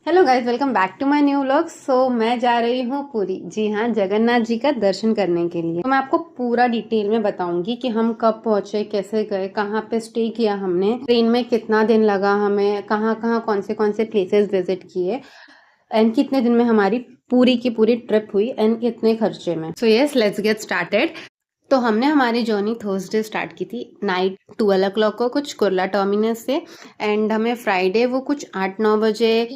Hello guys, welcome back to my new vlog. मैं जा रही हूँ पुरी। जी हाँ, जगन्नाथ जी का दर्शन करने के लिए। तो मैं आपको पूरा डिटेल में बताऊंगी कि हम कब पहुंचे, कैसे गए, कहाँ पे स्टे किया हमने, ट्रेन में कितना दिन लगा हमें, कहाँ कहाँ कौन से प्लेसेस विजिट किए, एंड कितने दिन में हमारी पूरी की पूरी ट्रिप हुई एंड कितने खर्चे में। So yes, let's get started. तो हमने हमारी जर्नी थर्सडे स्टार्ट की थी नाइट 12 o'clock को कुछ कुर्ला टर्मिनस से, एंड हमें फ्राइडे वो कुछ 8-9 बजे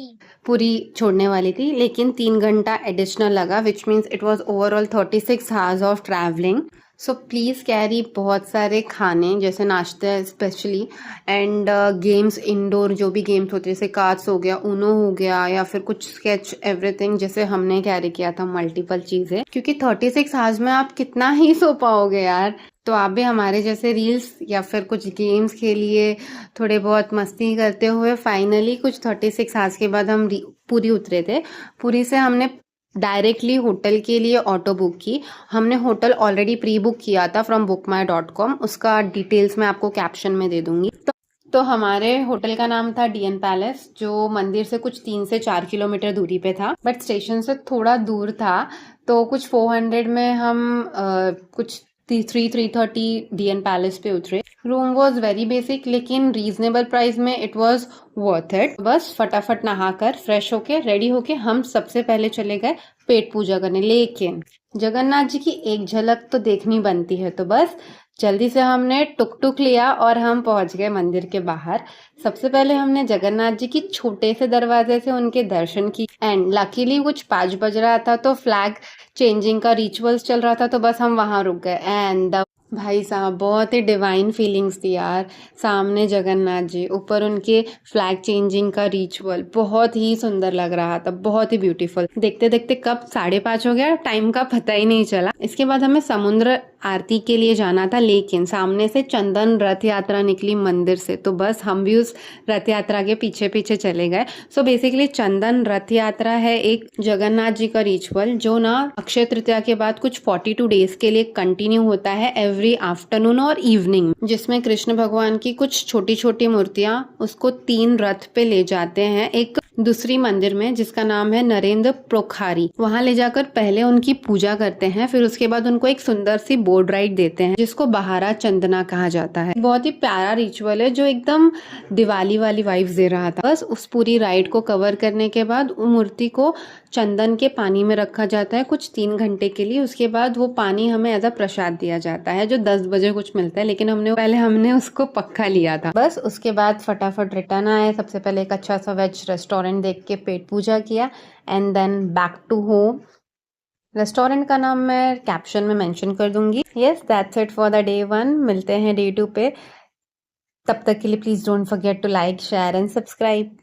पूरी छोड़ने वाली थी, लेकिन 3 घंटा एडिशनल लगा, which means it was overall 36 hours of travelling. So please carry बहुत सारे खाने जैसे नाश्ते स्पेशली, एंड गेम्स इंडोर जो भी गेम्स होते हैं जैसे कार्ड्स हो गया, ऊनो हो गया, या फिर कुछ स्केच, एवरीथिंग जैसे हमने कैरी किया था, मल्टीपल चीजें, क्योंकि 36 आवर्स में आप कितना ही सो पाओगे यार। तो आप भी हमारे जैसे रील्स या फिर कुछ गेम्स खेलिए, थोड़े बहुत मस्ती करते हुए फाइनली कुछ 36 आवर्स के बाद हम पुरी उतरे थे। पुरी से हमने डायरेक्टली होटल के लिए ऑटो बुक की। हमने होटल ऑलरेडी प्री बुक किया था फ्रॉम bookmy.com, उसका डिटेल्स मैं आपको कैप्शन में दे दूंगी। तो हमारे होटल का नाम था डीएन पैलेस, जो मंदिर से कुछ 3 से 4 किलोमीटर दूरी पे था, बट स्टेशन से थोड़ा दूर था। तो कुछ 400 में हम कुछ 3:30 डीएन पैलेस पे उतरे। रूम वॉज वेरी बेसिक लेकिन रीजनेबल प्राइस में इट वॉज वर्थ इट। बस फटाफट नहाकर फ्रेश होके रेडी होके हम सबसे पहले चले गए पेट पूजा करने। लेकिन जगन्नाथ जी की एक झलक तो देखनी बनती है, तो बस जल्दी से हमने टुक टुक लिया और हम पहुंच गए मंदिर के बाहर। सबसे पहले हमने जगन्नाथ जी की छोटे से दरवाजे से उनके दर्शन की, एंड लकीली कुछ 5 बज रहा था तो फ्लैग चेंजिंग का रिचुअल्स चल रहा था, तो बस हम वहां रुक गए। एंड भाई साहब, बहुत ही डिवाइन फीलिंग्स थी यार। सामने जगन्नाथ जी, ऊपर उनके फ्लैग चेंजिंग का रिचुअल बहुत ही सुंदर लग रहा था, बहुत ही ब्यूटीफुल। देखते देखते कब 5:30 हो गया, टाइम का पता ही नहीं चला। इसके बाद हमें समुद्र आरती के लिए जाना था, लेकिन सामने से चंदन रथ यात्रा निकली मंदिर से, तो बस हम भी उस रथ यात्रा के पीछे पीछे चले गए। सो बेसिकली चंदन रथ यात्रा है एक जगन्नाथ जी का रिचुअल, जो ना अक्षय तृतीया के बाद कुछ 42 डेज के लिए कंटिन्यू होता है एवरी आफ्टरनून और इवनिंग, जिसमें कृष्ण भगवान की कुछ छोटी छोटी मूर्तियां उसको 3 रथ पे ले जाते हैं एक दूसरी मंदिर में जिसका नाम है नरेंद्र पोखारी। वहां ले जाकर पहले उनकी पूजा करते हैं, फिर उसके बाद उनको एक सुंदर सी बोट राइड देते हैं जिसको बहारा चंदना कहा जाता है। बहुत ही प्यारा रिचुअल है जो एकदम दिवाली वाली वाइब्स दे रहा था। बस उस पूरी राइड को कवर करने के बाद वो मूर्ति को चंदन के पानी में रखा जाता है कुछ 3 घंटे के लिए। उसके बाद वो पानी हमें एज अ प्रसाद दिया जाता है जो 10 बजे कुछ मिलता है, लेकिन हमने उसको पक्का लिया था। बस उसके बाद फटाफट रिटर्न आए। सबसे पहले एक अच्छा सा वेज रेस्टोरेंट देख के पेट पूजा किया, and then back to home. Restaurant का नाम मैं कैप्शन में मेंशन कर दूंगी। Yes, that's it for the day 1। मिलते हैं डे 2 पे। तब तक के लिए please don't forget to like, share and subscribe.